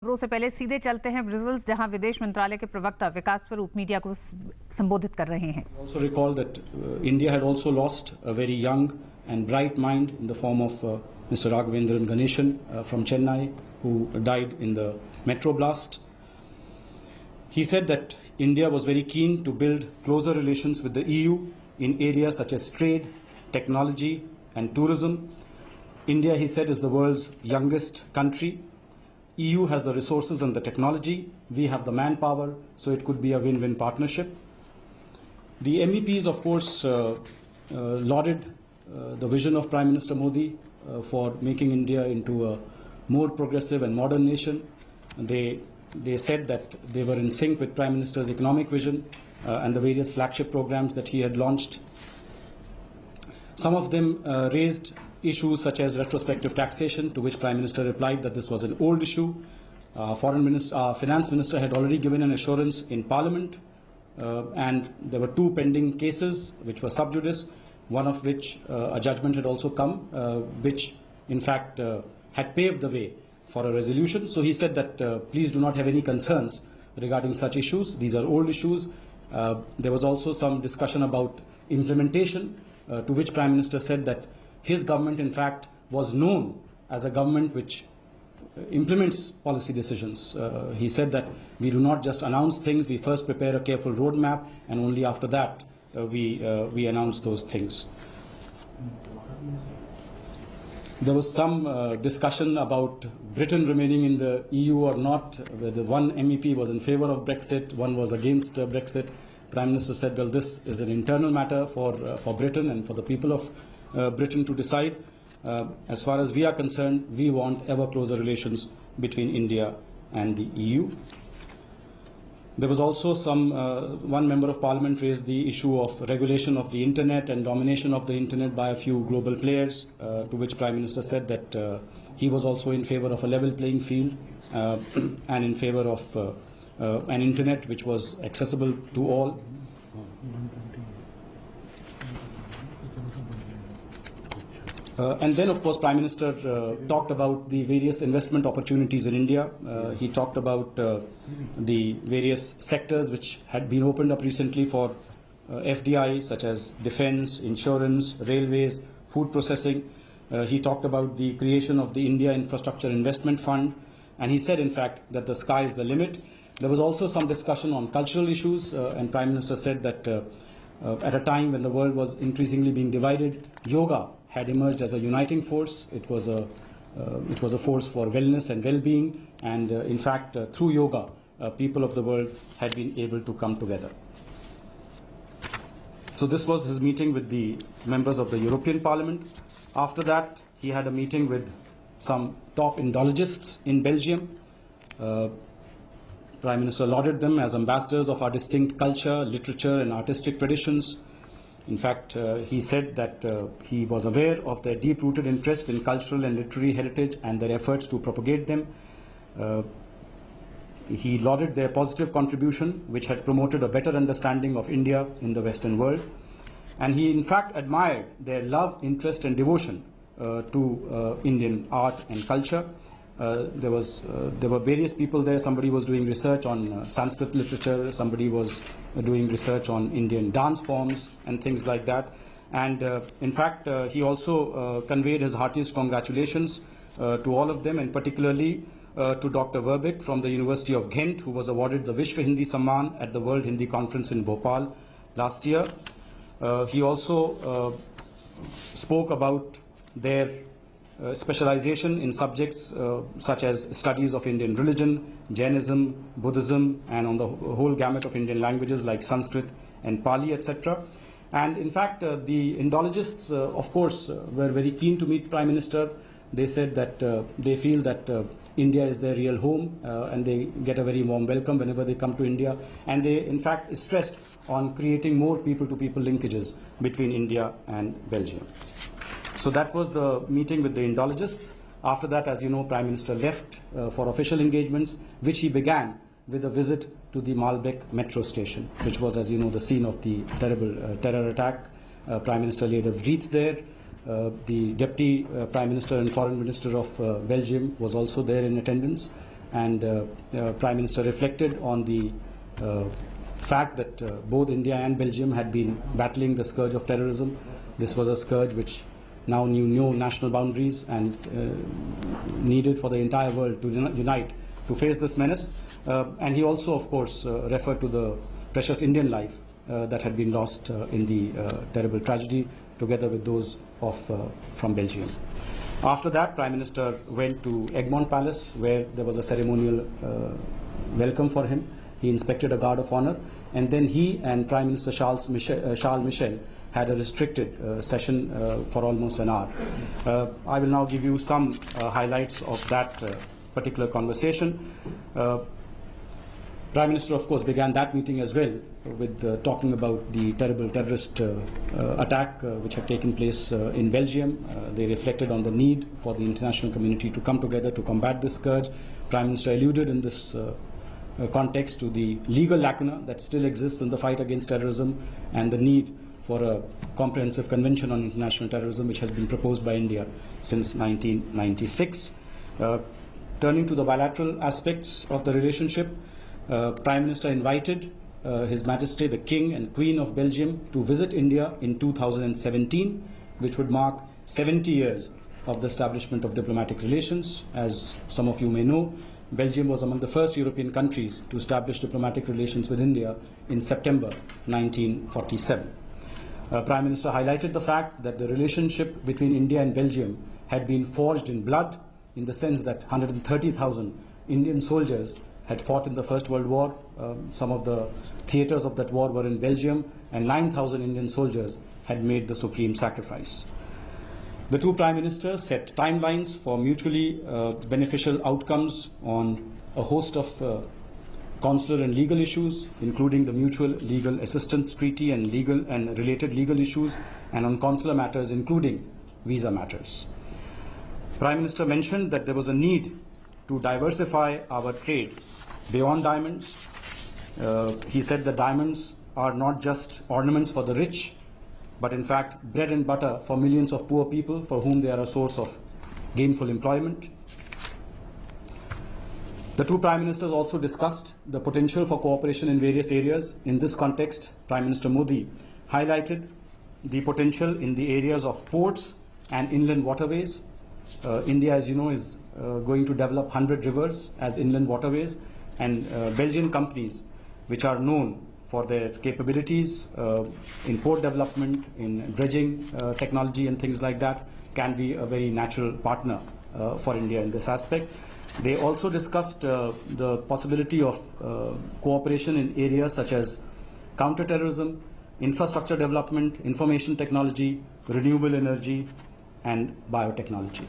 खबरों से पहले सीधे चलते हैं ब्रसेल्स, जहां विदेश मंत्रालय के प्रवक्ता विकास स्वरूप मीडिया को संबोधित कर रहे हैं। Also recall that India had also lost a very young and bright mind in the form of Mr. Raghavendran Ganeshan from Chennai, who died in the metro blast. He said that India was very keen to build closer relations with the EU in areas such as trade, technology and tourism. India, he said, is the world's youngest country. EU has the resources and the technology. We have the manpower, so it could be a win-win partnership. The MEPs, of course, lauded the vision of Prime Minister Modi for making India into a more progressive and modern nation. They said that they were in sync with Prime Minister's economic vision and the various flagship programs that he had launched. Some of them raised issues such as retrospective taxation, to which Prime Minister replied that this was an old issue. Finance Minister had already given an assurance in Parliament, and there were two pending cases which were sub judice, one of which a judgment had also come, which in fact had paved the way for a resolution. So he said that please do not have any concerns regarding such issues. These are old issues. There was also some discussion about implementation, to which Prime Minister said that his government, in fact, was known as a government which implements policy decisions. He said that we do not just announce things, we first prepare a careful roadmap, and only after that we announce those things. There was some discussion about Britain remaining in the EU or not, where the one MEP was in favor of Brexit, one was against Brexit. Prime Minister said, well, this is an internal matter for Britain and for the people of Britain to decide. As far as we are concerned, we want ever closer relations between India and the EU. There was also one member of Parliament raised the issue of regulation of the Internet and domination of the Internet by a few global players, to which Prime Minister said that he was also in favor of a level playing field and in favor of an Internet which was accessible to all. And then, of course, Prime Minister talked about the various investment opportunities in India. He talked about the various sectors which had been opened up recently for FDI, such as defense, insurance, railways, food processing. He talked about the creation of the India Infrastructure Investment Fund. And he said, in fact, that the sky is the limit. There was also some discussion on cultural issues, and Prime Minister said that at a time when the world was increasingly being divided, yoga had emerged as a uniting force. It was a force for wellness and well-being, and in fact, through yoga, people of the world had been able to come together. So this was his meeting with the members of the European Parliament. After that, he had a meeting with some top Indologists in Belgium. Prime Minister lauded them as ambassadors of our distinct culture, literature, and artistic traditions. In fact, he said that he was aware of their deep-rooted interest in cultural and literary heritage and their efforts to propagate them. He lauded their positive contribution, which had promoted a better understanding of India in the Western world. And he, in fact, admired their love, interest, and devotion to Indian art and culture. There were various people there. Somebody was doing research on Sanskrit literature, somebody was doing research on Indian dance forms and things like that. And in fact, he also conveyed his heartiest congratulations to all of them, and particularly to Dr. Verbeek from the University of Ghent, who was awarded the Vishwa Hindi Samman at the World Hindi Conference in Bhopal last year. He also spoke about their specialization in subjects such as studies of Indian religion, Jainism, Buddhism, and on the whole gamut of Indian languages like Sanskrit and Pali, etc. And in fact, the Indologists, of course, were very keen to meet Prime Minister. They said that they feel that India is their real home, and they get a very warm welcome whenever they come to India. And they, in fact, stressed on creating more people-to-people linkages between India and Belgium. So that was the meeting with the Indologists. After that, as you know, Prime Minister left for official engagements, which he began with a visit to the Malbec metro station, which was, as you know, the scene of the terrible terror attack. Prime Minister laid a wreath there. The Deputy Prime Minister and Foreign Minister of Belgium was also there in attendance. and Prime Minister reflected on the fact that both India and Belgium had been battling the scourge of terrorism. This was a scourge which now knew no national boundaries and needed for the entire world to unite to face this menace. And he also, of course, referred to the precious Indian life that had been lost in the terrible tragedy, together with those from Belgium. After that, Prime Minister went to Egmont Palace, where there was a ceremonial welcome for him. He inspected a guard of honor, and then he and Prime Minister Charles Michel had a restricted session for almost an hour. I will now give you some highlights of that particular conversation. Prime Minister, of course, began that meeting as well with talking about the terrible terrorist attack which had taken place in Belgium. They reflected on the need for the international community to come together to combat this scourge. Prime Minister alluded in this context to the legal lacuna that still exists in the fight against terrorism and the need for a comprehensive convention on international terrorism which has been proposed by India since 1996. Turning to the bilateral aspects of the relationship, Prime Minister invited His Majesty the King and Queen of Belgium to visit India in 2017, which would mark 70 years of the establishment of diplomatic relations. As some of you may know, Belgium was among the first European countries to establish diplomatic relations with India in September 1947. Prime Minister highlighted the fact that the relationship between India and Belgium had been forged in blood, in the sense that 130,000 Indian soldiers had fought in the First World War. Some of the theaters of that war were in Belgium, and 9,000 Indian soldiers had made the supreme sacrifice. The two Prime Ministers set timelines for mutually beneficial outcomes on a host of consular and legal issues, including the Mutual Legal Assistance Treaty and related legal issues, and on consular matters, including visa matters. Prime Minister mentioned that there was a need to diversify our trade beyond diamonds. He said that diamonds are not just ornaments for the rich, but in fact bread and butter for millions of poor people for whom they are a source of gainful employment. The two Prime Ministers also discussed the potential for cooperation in various areas. In this context, Prime Minister Modi highlighted the potential in the areas of ports and inland waterways. India, as you know, is going to develop 100 rivers as inland waterways, and Belgian companies, which are known for their capabilities in port development, in dredging technology and things like that, can be a very natural partner for India in this aspect. They also discussed the possibility of cooperation in areas such as counterterrorism, infrastructure development, information technology, renewable energy, and biotechnology.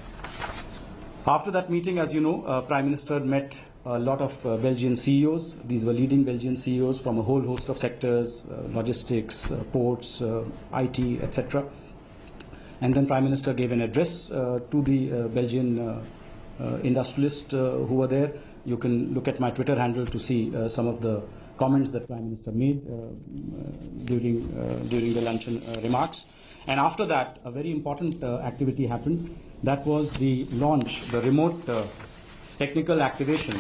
After that meeting, as you know, Prime Minister met a lot of Belgian CEOs. These were leading Belgian CEOs from a whole host of sectors, logistics, ports, IT, etc. And then Prime Minister gave an address to the Belgian industrialists who were there. You can look at my Twitter handle to see some of the comments that Prime Minister made during the luncheon remarks. And after that, a very important activity happened. That was the launch, the remote technical activation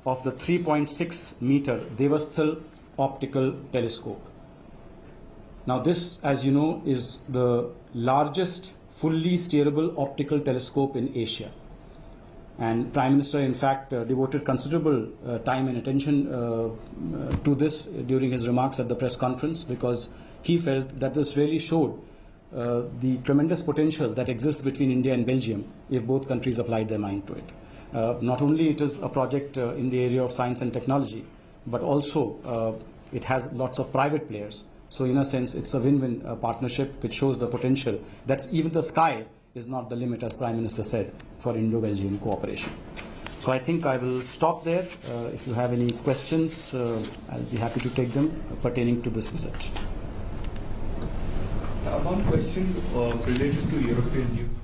of the 3.6 meter Devasthal optical telescope. Now this, as you know, is the largest fully steerable optical telescope in Asia. And Prime Minister, in fact, devoted considerable time and attention to this during his remarks at the press conference, because he felt that this really showed the tremendous potential that exists between India and Belgium if both countries applied their mind to it. Not only it is a project in the area of science and technology, but also it has lots of private players. So in a sense, it's a win-win partnership which shows the potential. That's even the sky is not the limit, as Prime Minister said, for Indo-Belgian cooperation. So I think I will stop there. If you have any questions, I'll be happy to take them pertaining to this visit. One question related to European Union.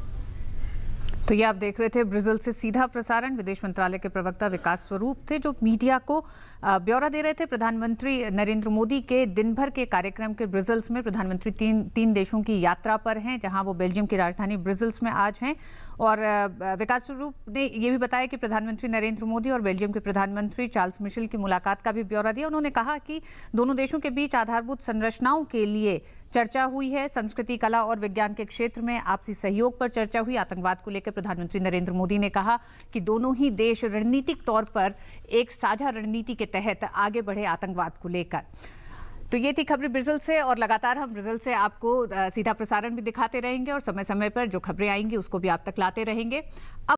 तो ये आप देख रहे थे Brazil से सीधा प्रसारण। विदेश मंत्रालय के प्रवक्ता विकास स्वरूप थे जो मीडिया को ब्यौरा दे रहे थे। प्रधानमंत्री नरेंद्र मोदी के दिन भर के कार्यक्रम के ब्राजील्स में प्रधानमंत्री तीन देशों की यात्रा पर हैं, जहां वो बेल्जियम की राजधानी ब्राजील्स में आज हैं। और विकास स्वरूप ने ये भी बताया कि प्रधानमंत्री नरेंद्र मोदी और बेल्जियम के प्रधानमंत्री चार्ल्स मिशेल की मुलाकात का भी ब्यौरा दिया। उन्होंने कहा कि दोनों देशों के बीच आधारभूत संरचनाओं के लिए चर्चा हुई है। संस्कृति, कला और विज्ञान के क्षेत्र में आपसी सहयोग पर चर्चा हुई। आतंकवाद को लेकर प्रधानमंत्री नरेंद्र मोदी ने कहा कि दोनों ही देश रणनीतिक तौर पर एक साझा रणनीति के तहत आगे बढ़े आतंकवाद को लेकर। तो ये थी खबरें ब्राजील से, और लगातार हम ब्राजील से आपको सीधा प्रसारण भी दिखाते रहेंगे और समय समय पर जो खबरें आएंगी उसको भी आप तक लाते रहेंगे।